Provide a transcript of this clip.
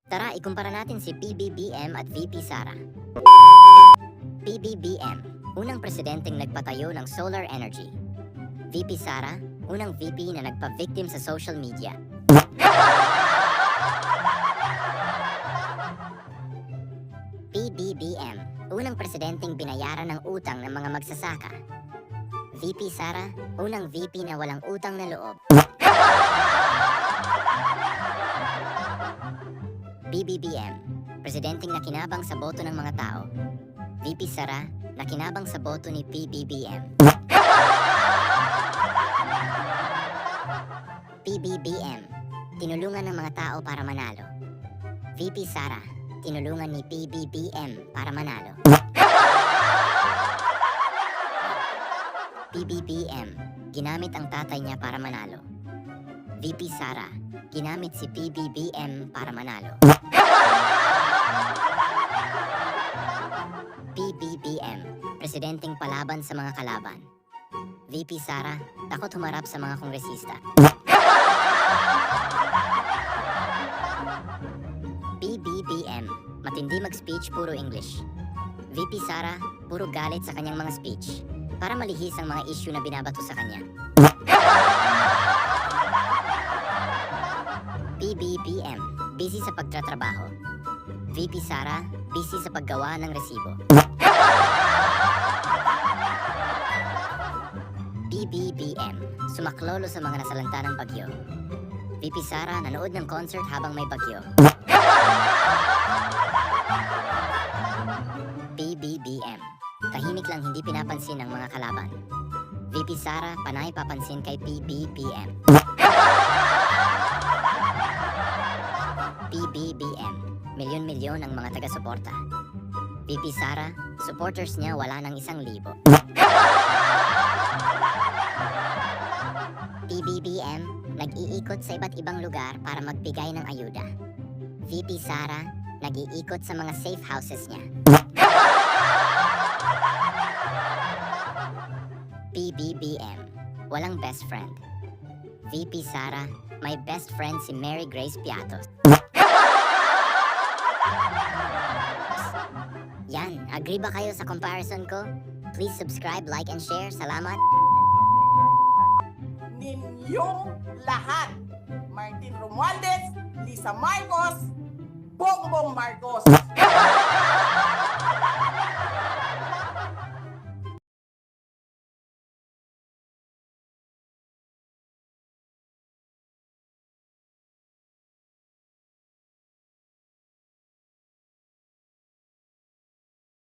Tara, ikumpara natin si PBBM at VP Sara. PBBM, unang presidenteng nagpatayo ng solar energy. VP Sara, unang VP na nagpa-victim sa social media. PBBM, unang presidenteng binayaran ng utang ng mga magsasaka. VP Sara, unang VP na walang utang na loob. PBBM, presidenteng nakinabang sa boto ng mga tao. VP Sara, nakinabang sa boto ni PBBM. PBBM, tinulungan ng mga tao para manalo. VP Sara, tinulungan ni PBBM para manalo. PBBM, ginamit ang tatay niya para manalo. VP Sara, ginamit si PBBM para manalo. PBBM, presidenteng palaban sa mga kalaban. VP Sara, takot humarap sa mga kongresista. PBBM, matindi mag-speech puro English. VP Sara, puro galit sa kanyang mga speech para malihis ang mga issue na binabato sa kanya. PBBM, busy sa pagtatrabaho. VP Sara, busy sa paggawa ng resibo. PBBM, sumaklolo sa mga nasalanta ng bagyo. VP Sara, nanood ng concert habang may bagyo. PBBM, tahimik lang hindi pinapansin ng mga kalaban. VP Sara, panay papansin kay PBBM. PBBM, milyon-milyon ang mga taga-suporta. VP Sara, supporters niya wala ng 1,000. PBBM, nag-iikot sa iba't ibang lugar para magbigay ng ayuda. VP Sara, nag-iikot sa mga safe houses niya. PBBM, walang best friend. VP Sara, may best friend si Mary Grace Piatos. Yan, agree ba kayo sa comparison ko? Please subscribe, like, and share. Salamat! Ninyong lahat, Martin Romualdez, Lisa Marcos, Bongbong Marcos.